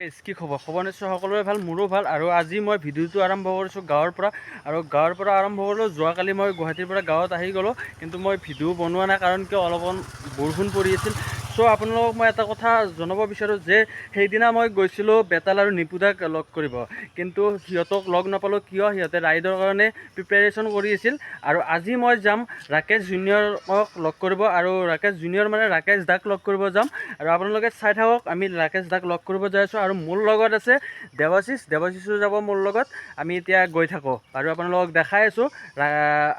কি খবৰ নিশ্চয় সকলোৰে ভাল, মোৰো ভাল। আৰু আজি মই ভিডিঅ'টো আৰম্ভ কৰিছোঁ গাঁৱৰ পৰা, আৰু গাঁৱৰ পৰা আৰম্ভ কৰিলোঁ। যোৱাকালি মই গুৱাহাটীৰ পৰা গাঁৱত আহি গ'লোঁ, কিন্তু মই ভিডিঅ' বনোৱা নাই, কাৰণ কিয় অলপমান বৰষুণ পৰি আছিল। চ' আপোনালোকক মই এটা কথা জনাব বিচাৰোঁ যে সেইদিনা মই গৈছিলোঁ বেতাল আৰু নিপুদাক লগ কৰিব, কিন্তু সিহঁতক লগ নাপালোঁ। কিয়? সিহঁতে ৰাইডৰ কাৰণে প্ৰিপেৰেশ্যন কৰি আছিল। আৰু আজি মই যাম ৰাকেশ জুনিয়ৰক লগ কৰিব, আৰু ৰাকেশ জুনিয়ৰ মানে ৰাকেশ দাক লগ কৰিব যাম। আৰু আপোনালোকে চাই থাকক, আমি ৰাকেশ দাক লগ কৰিব যাই আছোঁ। আৰু মোৰ লগত আছে দেৱাশিষো যাব মোৰ লগত। আমি এতিয়া গৈ থাকোঁ, আৰু আপোনালোকক দেখাই আছোঁ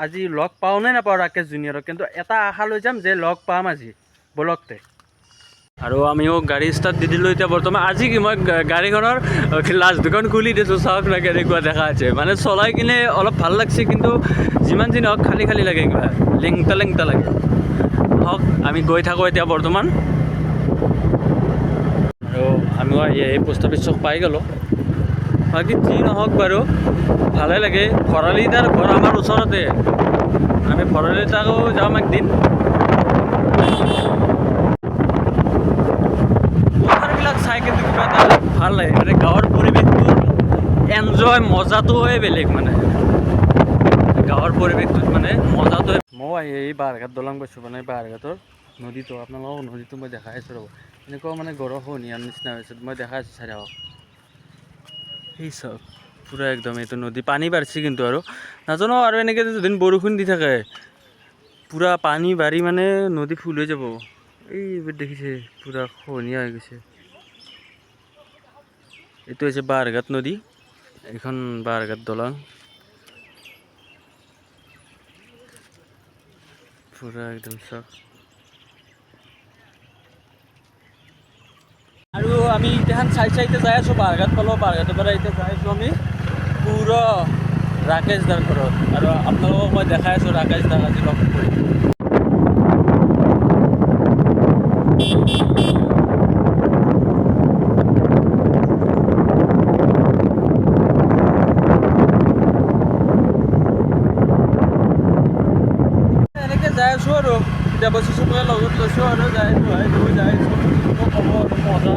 আজি লগ পাওঁ নে নাপাওঁ ৰাকেশ জুনিয়ৰক, কিন্তু এটা আশা লৈ যাম যে লগ পাম আজি বলকতে। আৰু আমিও গাড়ী ষ্টাৰ্ট দি দিলোঁ এতিয়া বৰ্তমান। আজি কি মই গাড়ীখনৰ লাষ্ট দুখন খুলি দিছোঁ, চাওক না কেনেকুৱা দেখা আছে। মানে চলাই কিনে অলপ ভাল লাগছে, কিন্তু যিমান যি নহওক খালী খালী লাগে, কিবা লেংটা লাগে। হওক, আমি গৈ থাকোঁ এতিয়া বৰ্তমান। আৰু আমি এই পোষ্ট অফিচ চক পাই গ'লোঁ। বাকী যি নহওক বাৰু ভালে লাগে। ভৰালি তাৰ ঘৰ আমাৰ ওচৰতে, আমি ভৰালি তাকো যাম একদিন। পথাৰবিলাক চাই কিন্তু কিবা এটা ভাল লাগে, মানে গাঁৱৰ পৰিৱেশটো এনজয় মজাটোৱে বেলেগ। মানে গাঁৱৰ পৰিৱেশটোত মানে মজাটোৱে। মই এই বাৰঘাট দলং পাইছোঁ, মানে বাৰঘাটৰ নদীটো আপোনালোকক নদীটো মই দেখাই আছোঁ ৰ'ব। এনেকুৱা মানে গৰখহনীয়াৰ নিচিনা হৈছে, মই দেখাই আছোঁ চাই থাকক। সেই চাওক পূৰা একদম এইটো নদী পানী বাঢ়িছে, কিন্তু আৰু নাজানো আৰু এনেকৈ যদি বৰষুণ দি থাকে পূৰা পানী বাঢ়ি মানে নদী ফুল হৈ যাব। এইবাৰ দেখিছে পূৰা খহনীয়া হৈ গৈছে। এইটো হৈছে বাৰঘাট নদী, এইখন বাৰঘাট দলং। পূৰা একদম চাওক। আৰু আমি এতিয়া চাইডে যাই আছোঁ, বাৰঘাট পালোঁ। বাৰঘাটৰ পৰা এতিয়া যাই আছোঁ আমি পূৰা ৰাকেশ দাৰ ঘৰত, আৰু আপোনালোকক মই দেখাই আছোঁ ৰাকেশ দাক আজি লগ কৰি। এনেকৈ যাই আছোঁ আৰু দেৱশিষকে লগত লৈছোঁ, আৰু যাই আছোঁ। মই ক'ব মজা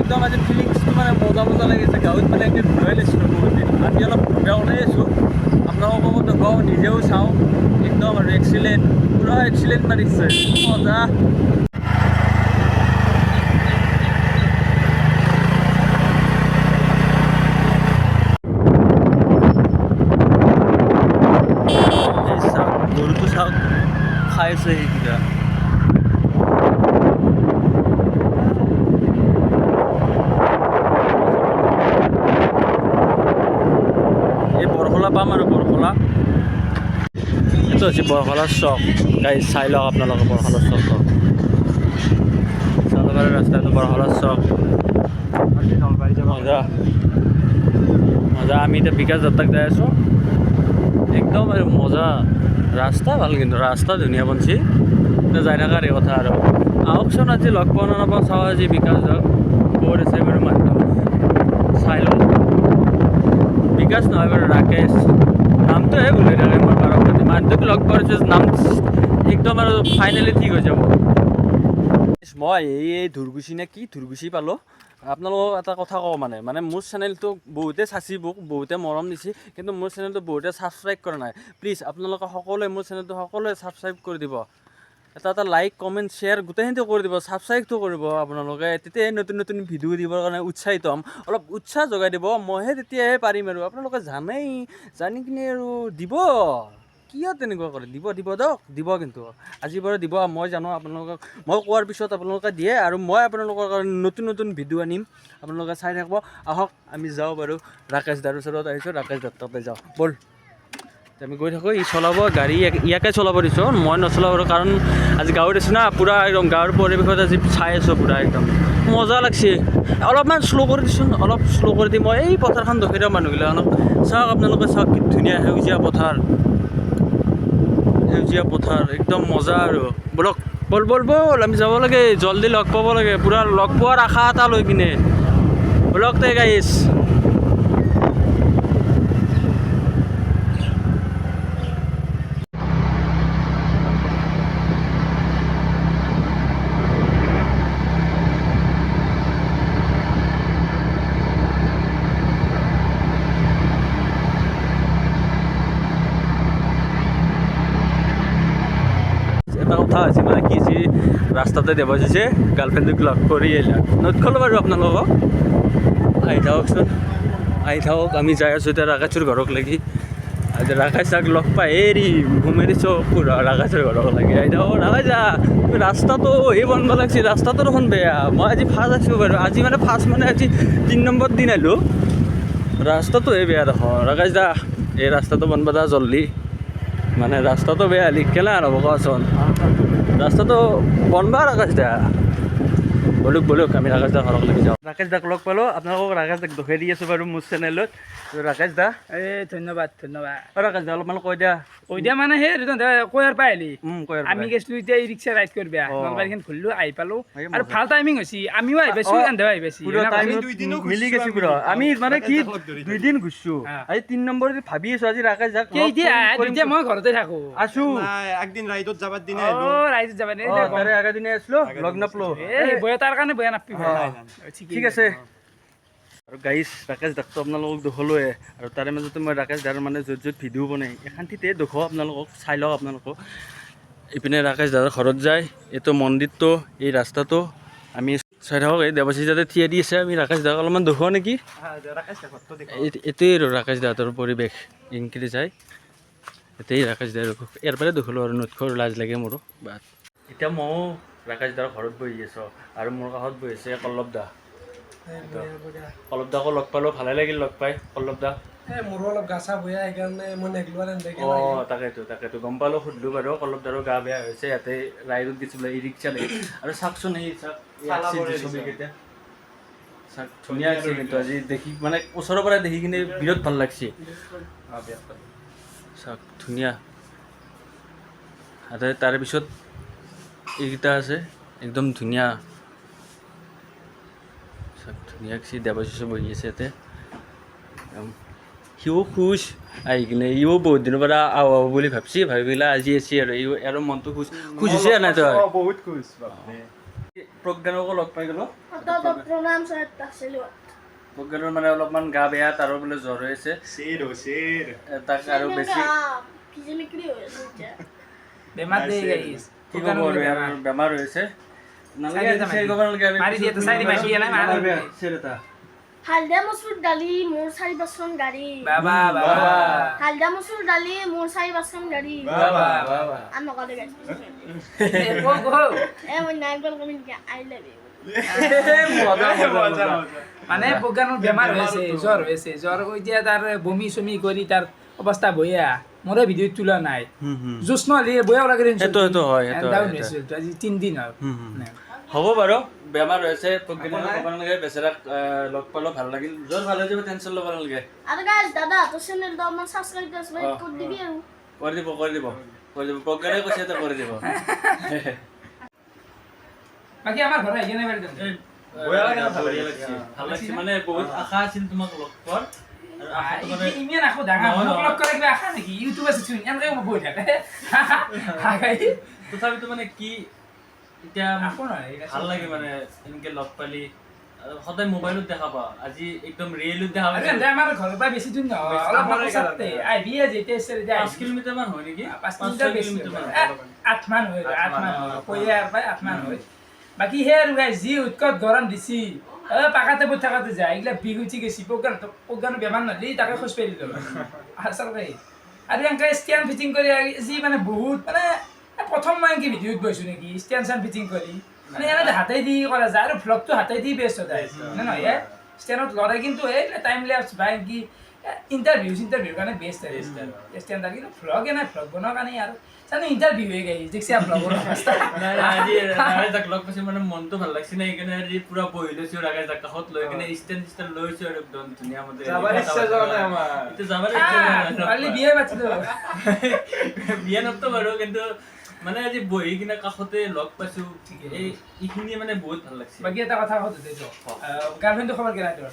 একদম আজি ফিলিংছটো মানে মজা লাগিছে। গাঁৱত মানে এনেকৈ ঘূৰাই লৈছিলোঁ বহুত দিন। আজি অলপ ঘূৰা ওলাই আছোঁ, আপোনালোককো দেখাওঁ, নিজেও চাওঁ। একদম আৰু এক্সিলেণ্ট, পূৰা এক্সিলেণ্ট মাৰিছে, মজা। গৰুটো চাওক খাই আছে সেইকেইটা। এই বৰখলা পাম, আৰু বৰখলা এইটো হৈছে বৰখলাৰ চক। গাড়ী চাই লওক আপোনালোকে বৰখলাৰ চক চালবাৰী ৰাস্তাটো বৰখলাৰ চক। মজা। আমি এতিয়া বিকাশ দত্তাক যাই আছোঁ, একদম আৰু মজা। ৰাস্তা ভাল, কিন্তু ৰাস্তা ধুনীয়া বনছি। এতিয়া যাই থকাৰ কথা আৰু আহকচোন, আজি লগ পোৱা নাপাওঁ চাওঁ আজি বিকাশ যাওক ক'ত আছে বাৰু মানুহটো চাই লওঁ। বিকাশ নহয় বাৰু ৰাকেশ নামটোহে ভুল হৈ থাকে মোৰ বাৰম্বাৰ। মানুহটোক লগ পোৱাৰ পিছত নাম একদম আৰু ফাইনেলি ঠিক হৈ যাব। মই এই ধুৰগুচি নে কি ধুৰগুচি পালোঁ। আপোনালোকক এটা কথা কওঁ, মানে মোৰ চেনেলটো বহুতে চাইছে, বহুতে মৰম দিছে, কিন্তু মোৰ চেনেলটো বহুতে ছাবস্ক্ৰাইব কৰা নাই। প্লিজ আপোনালোকে সকলোৱে মোৰ চেনেলটো সকলোৱে ছাবস্ক্ৰাইব কৰি দিব। এটা লাইক কমেণ্ট শ্বেয়াৰ গোটেইখিনিটো কৰি দিব, ছাবস্ক্ৰাইবটো কৰিব আপোনালোকে। তেতিয়াহে নতুন ভিডিঅ' দিবৰ কাৰণে উৎসাহিত হ'ম। অলপ উৎসাহ যোগাই দিব, মইহে তেতিয়াহে পাৰিম। আৰু আপোনালোকে জানেই, জানি কিনে আৰু দিব, কিয় তেনেকুৱা কৰে। দিব দিয়ক, দিব। কিন্তু আজিৰ পৰা দিব, মই জানো আপোনালোকক। মই কোৱাৰ পিছত আপোনালোকে দিয়ে, আৰু মই আপোনালোকৰ কাৰণে নতুন ভিডিঅ' আনিম, আপোনালোকে চাই থাকিব। আহক আমি যাওঁ বাৰু, ৰাকেশ দাৰ ওচৰত আহিছোঁ, ৰাকেশ দাৰ তাতে যাওঁ ব'ল। আমি গৈ থাকোঁ, ই চলাব গাড়ী, ইয়াকে চলাব দিছোঁ, মই নচলাওঁ আৰু। কাৰণ আজি গাঁৱত আছোঁ না, পূৰা একদম গাঁৱৰ পৰিৱেশত আজি চাই আছোঁ, পূৰা একদম মজা লাগছে। অলপমান শ্ল' কৰি দিছোঁ, অলপ শ্ল' কৰি দি মই এই পথাৰখন দেখুৱাই দিওঁ মানুহগিলাখনক। চাওক আপোনালোকে, চাওক কি ধুনীয়া সেউজীয়া পথাৰ, একদম মজা। আৰু ব'ল আমি যাব লাগে, জলদি লগ পাব লাগে, পূৰা লগ পোৱাৰ আশা এটা লৈ কিনে। ব'লক তে গাইছ। ৰাস্তাতে দেৱজিছে গাৰ্লফ্ৰেণ্ডক লগ কৰি আহিলা নথলোঁ বাৰু আপোনালোকক আহি থাককচোন আহি থাকক আমি যাই আছোঁ এতিয়া ৰাকেশৰ ঘৰক লাগি আজি ৰাকেশ দাক লগ পাই এৰি ঘুমাই দিছোঁ পুৰা ৰাকেশৰ ঘৰক লাগি আহি থাকক ৰাকেশ দা ৰাস্তাটো এই বনব লাগছে ৰাস্তাটো দেখোন বেয়া মই আজি ফাৰ্ষ্ট আছোঁ বাৰু আজি মানে ফাৰ্ষ্ট মানে আজি 3 নম্বৰ দিন আহিলোঁ ৰাস্তাটো এই বেয়া দেখোন ৰাকেশ দা এই ৰাস্তাটো বনব দা জল্দি মানে ৰাস্তাটো বেয়া লিখ কেলা হ'ব কোৱাচোন ৰাস্তাটো বনবা ৰাকেশ দা বলক আমি ৰাকেশ দাৰ ঘৰক লাগি যাওঁ ৰাকেশ দাক লগ পালোঁ আপোনালোকক ৰাকেশ দাক দেখাই দি আছোঁ বাৰু মোৰ চেনেলত ৰাকেশ দা ধন্যবাদ ৰাকেশ দা অলপমান কৈ দিয়া মানে সেই কৈয়াৰ পাই আহিলি কৈ আমি গৈছিলোঁ এতিয়া ই ৰিক্সা ৰাইড কৰিব নলবাৰীখন ঘূৰিলোঁ আহি পালোঁ আৰু ভাল টাইমিং হৈছে আমিও আহি পাইছোঁ এন্দেও আহি পাইছোঁ মিলি গৈছোঁ পুৰা আমি মানে কি 2 দিন ঘূৰিছোঁ আজি 3 নম্বৰ ভাবি আছোঁ আজি ৰাকেশ দাক এতিয়া মই ঘৰতে থাকোঁ আছোঁ একদিন ৰাইডত যাবাৰ দিনে ৰাইজত যাবা তাৰে আগৰ দিনে আছিলোঁ লগ নাপালোঁ বয়া তাৰ কাৰণে বয়া নাপাবি ঠিক আছে আৰু গাইজ ৰাকেশ দাকটো আপোনালোকক দেখুৱালোৱে আৰু তাৰে মাজতে মই ৰাকেশ দাৰ মানে য'ত ভিডিঅ' বনাই এখানটিতে দেখুৱাওঁ আপোনালোকক চাই লওক আপোনালোকক ইপিনে ৰাকেশ দাদাৰ ঘৰত যায় এইটো মন্দিৰটো এই ৰাস্তাটো আমি চাই থাকক এই দেৱশী যাতে থিয় দি আছে আমি ৰাকেশ দাক অলপমান দেখুৱাওঁ নেকি এইটোৱেই আৰু ৰাকেশ দাহঁতৰ পৰিৱেশ ইনকেদি যায় এতিয়াই ৰাকেশ দাৰ ইয়াৰ পৰাই দেখুৱালোঁ আৰু নথখৰ লাজ লাগে মোৰো বাট এতিয়া ময়ো ৰাকেশ দাৰ ঘৰত বহি আছোঁ আৰু মোৰ কাষত বহি আছে কল্লৱ দা কল্লৱ দাকো লগ পালোঁ ভালে লাগিল লগ পাই কল্লৱ দা মোৰো অলপ গা চা বেয়া সেইকাৰণে মই নেগলোৱা অঁ তাকেতো গম পালোঁ সুধিলোঁ বাৰু কল্লৱ দাৰো গা বেয়া হৈছে ইয়াতে ৰাইডত দিছিলোঁ ই ৰিক্সা লাগি আৰু চাওকচোন এই ছবিকেইটা চাওক ধুনীয়া আছে কিন্তু আজি দেখি মানে ওচৰৰ পৰা দেখি কিনে বিৰাট ভাল লাগছে চাওক ধুনীয়া আৰু তাৰে পিছত এইকেইটা আছে একদম ধুনীয়া চাওক ধুনীয়াকৈ দেৱশিশু বহি আছে ইয়াতে সিও খুচ আহি কিনে ইও বহুত দিনৰ পৰা আহ বুলি ভাবি পেলাই আজি আছে আৰু ইয়াৰো মনটো খুচ হৈছে নাই তই বহুত খুশ প্ৰজ্ঞানকো লগ পাই গ'লো প্ৰজ্ঞানৰ মানে অলপমান গা বেয়া তাৰো বোলে জ্বৰ হৈ আছে তাক আৰু বেছি বেমাৰ হৈ আছে হালদা মচুৰ দালি মোৰ 4 বাচন গাড়ী হালদা মচুৰ দালি মোৰ 4 বাচন গাড়ী নকলে গাইছো মই নাইকল কমিন আই লাভ ইউ মানে প্ৰজ্ঞানৰ বেমাৰ হৈছে জ্বৰ এতিয়া তাৰ বমি চমি কৰি তাৰ অৱস্থা বয়া মোৰে ভিডিঅ'ত তোলা নাই জুচ নহ'লে বয়া লাগে আজি 3 দিন হ'ল হ'ব বাৰু বেমাৰ হৈছে প্ৰজ্ঞানৰ ক'ব নালাগে বেচেৰাক লগ পালোঁ ভাল লাগিল জ্বৰ ভাল হৈ যাব টেনশ্যন ল'ব নালাগে আৰু গাইজ দাদা তোৰ চেনেলটো অকমান সাবস্ক্ৰাইব কৰি দিবি আৰু কৰি দিব প্ৰজ্ঞানে কৈছে এটা কৰি দিব বাকী আমাৰ ঘৰ আহি নাই ভাল লাগিছে মানে বহুত আশা আছিল তোমাক লগ পোৱাৰ ইমান আকৌ ডাঙৰ লগ কৰা কিবা আশা নেকি ইউটিউব আছে চোন এনেকৈ বহি থাকে তথাপিতো মানে কি এতিয়া ভাল লাগে মানে এনেকৈ লগ পালি সদায় মোবাইলত দেখা পাওঁ আজি একদম ৰিয়েলত দেখা পাওঁ আমাৰ ঘৰৰ পৰা বেছি দূৰ নহয় অলপ পাছতে আহিবি যেতিয়া 5 কিলোমিটাৰমান হয় নেকি 5 কিলোমিটাৰ 8 মান হয় কৈয়াৰ পৰা 8 মান হয় বাকী সেই আৰু যি উৎকট গৰম দিছি পাকাতে বহি থাকাতে যায় এইগিলা বিষ উঠি গৈছি প্ৰজ্ঞানৰ বেমাৰ নহ'লে তাকে খোজ পাই দিলোঁ আচলতে আৰু এনেকৈ ষ্টেণ্ড ফিটিং কৰি যি মানে বহুত মানে প্ৰথম মই এনেকৈ ভিডিঅ'ত গৈছোঁ নেকি ষ্টেণ্ড ফিটিং কৰি মানে এনেকৈ হাতেই দি কৰা যায় আৰু ভ্লগটো হাতেই দি বেষ্ট হয় নহয় ষ্টেণ্ডত লৰাই কিন্তু এই টাইম লেপছ বা কি ইণ্টাৰভিউৰ কাৰণে বেষ্ট হয় ষ্টেণ্ড কিন্তু ভ্লগ নাই ভ্লগ বনোৱাৰ কাৰণে আৰু জানো ইণ্টাৰভিউ হৈ গৈ দেখছি ভ্লগৰ অৱস্থা লগ পাইছোঁ মানে মনটো ভাল লাগছে না সেইকাৰণে আজি পুৰা বহি লৈছোঁ ৰাকেশ দাক কাষত লৈ কিনে ষ্টেণ্ড লৈছোঁ আৰু একদম ধুনীয়া মতে বিয়া পাতিলোঁ বিয়া নতো বাৰু কিন্তু মানে আজি বহি কিনে কাষতে লগ পাইছোঁ এইখিনি মানে বহুত ভাল লাগছে বাকী এটা কথা সুধিছোঁ গাৰ্লফ্ৰেণ্ডটো খবৰ কেনে তোৰ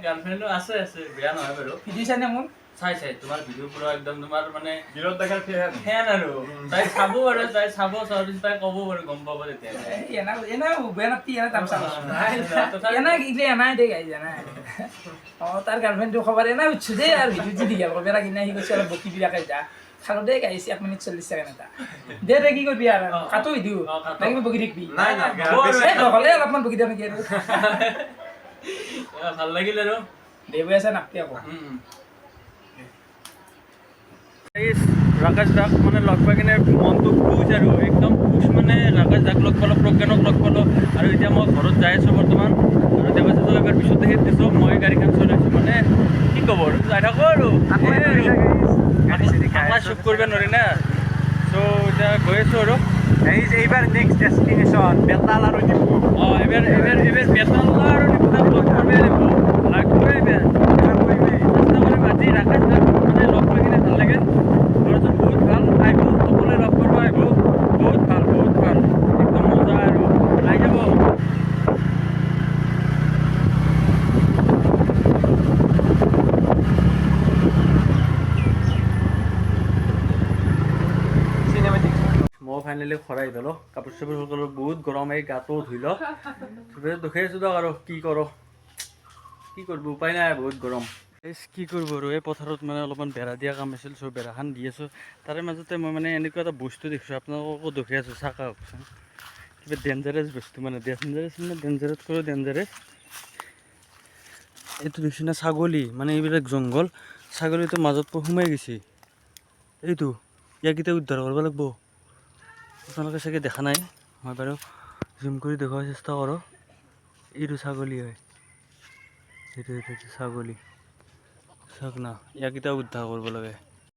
গাৰ্লফ্ৰেণ্ডো আছে বেয়া নহয় বাৰু ভিডিঅ' চাইনে মোৰ চাই তোমাৰ ভিডিঅ' পুৰা একদম তোমাৰ মানে ফেন আৰু তাই চাব আৰু তাই চাব তাই ক'ব বাৰু গম পাব তেতিয়া তাৰ গাৰ্লফ্ৰেণ্ডটো খবৰ এনে উঠছো দেই আৰু ভিডিঅ' যি দীঘল কৰিব লাগে সি কৈছে অলপ বকি বিলাকে যা খালো দে গাইছি 1 মিনিট 40 সেকেন্ড এটা দে দে কি করবি আর কাটো দিও নাকি বগি দেখবি নাই নাই এই নহলে অলপমান বগি দিও নেকি আৰু ভাল লাগিল আৰু দেবু আছে নাপি আকৌ ৰাকেশ দাক মানে লগ পাই কিনে মনটো খুশ আৰু একদম খুশ মানে ৰাকেশ দাক লগ পালোঁ প্ৰজ্ঞানক লগ পালোঁ আৰু এতিয়া মই ঘৰত যাই আছোঁ বৰ্তমান আৰু দেৱাশীষক এবাৰ পিছতে সেই দিছোঁ মই গাড়ীখন চলাইছোঁ মানে কি ক'ব আৰু যাই থাকোঁ আৰু আকলা চুপ কৰিব নোৱাৰি না চ' এতিয়া গৈ আছোঁ আৰু এইবাৰ নেক্সট ডেষ্টিনেশ্যন বেতাল আৰু ডিপু অঁ এইবাৰ বেতাল আৰু ডিপুদাল লগ কৰিবই লাগিব লাগবই এইবাৰ আজি ৰাকেশ দাক মানে লগ পাই কিনে ভাল লাগে ঘৰজন বহুত ভাল আহিব সকলোৱে লগ কৰিব আহিব বহুত ভাল একদম মজা আৰু আহি যাব মই ফাইনেলি খৰাই দিলোঁ কাপোৰ চাপোৰ সকলো বহুত গৰম এই গাটো ধুই ল দুখে আছোঁ দিয়ক আৰু কি কৰোঁ কি কৰিব উপায় নাই বহুত গৰম কি কৰিব আৰু এই পথাৰত মানে অলপমান বেৰা দিয়া কাম আছিল চ' বেৰাখন দি আছোঁ তাৰে মাজতে মই মানে এনেকুৱা এটা বস্তু দেখিছোঁ আপোনালোককো দেখুৱাই আছোঁ চাকা কওকচোন কিবা ডেঞ্জাৰাছ বস্তু মানে ডেঞ্জাৰাছ কৰোঁ ডেঞ্জাৰাছ এইটো দেখিছোঁ না ছাগলী মানে এইবিলাক জংঘল ছাগলীটো মাজত সোমাই গৈছে এইটো ইয়াক এতিয়া উদ্ধাৰ কৰিব লাগিব আপোনালোকে চাগে দেখা নাই মই বাৰু জুম কৰি দেখুৱাৰ চেষ্টা কৰোঁ এইটো ছাগলী হয় এইটো ছাগলী চাওক না ইয়াক এতিয়া উদ্ধাৰ কৰিব লাগে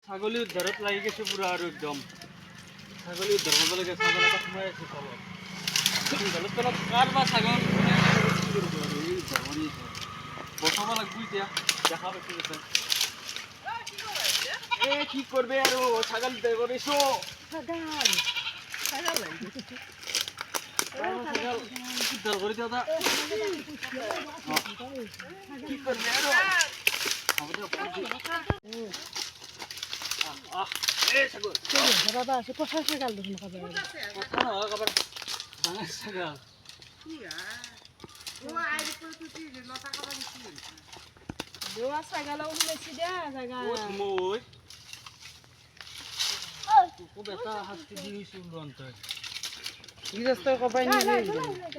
ছাগলী উদ্ধাৰত লাগি গৈছে পুৰা আৰু একদম ছাগলী উদ্ধাৰ কৰিব লাগে ছাগল এটা সোমাই আছে তলত কাৰ বা ছাগল বচাব লাগিব এতিয়া দেখা পাইছোঁ কি কৰবে আৰু ছাগল উদ্ধাৰ কৰিছোঁ উদ্ধাৰ কৰি দিওঁ কি কৰবে আৰু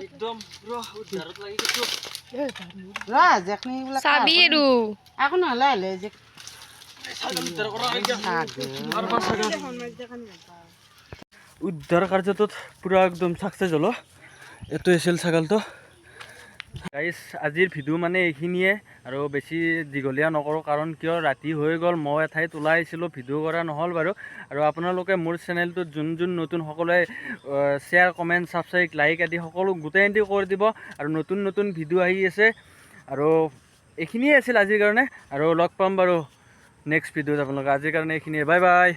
একদম পুৰা উদ্ধাৰত লাগি গৈছোঁ চাবি আৰু এখন নহ'লে হ'লে যে উদ্ধাৰ কাৰ্যটোত পুৰা একদম চাকচেছ হ'ল এইটো আছিল ছাগলটো গাইজ আজিৰ ভিডিঅ' মানে এইখিনিয়ে আৰু বেছি দীঘলীয়া নকৰোঁ কাৰণ কিয় ৰাতি হৈ গ'ল মই এঠাইত ওলাই আহিছিলোঁ ভিডিঅ' কৰা নহ'ল বাৰু আৰু আপোনালোকে মোৰ চেনেলটোত যোন নতুন সকলোৱে শ্বেয়াৰ কমেণ্ট ছাবস্ক্ৰাইব লাইক আদি সকলো গোটেইখিনি কৰি দিব আৰু নতুন ভিডিঅ' আহি আছে আৰু এইখিনিয়ে আছিল আজিৰ কাৰণে আৰু লগ পাম বাৰু নেক্সট ভিডিঅ'ত আপোনালোকে আজিৰ কাৰণে এইখিনিয়ে বাই বাই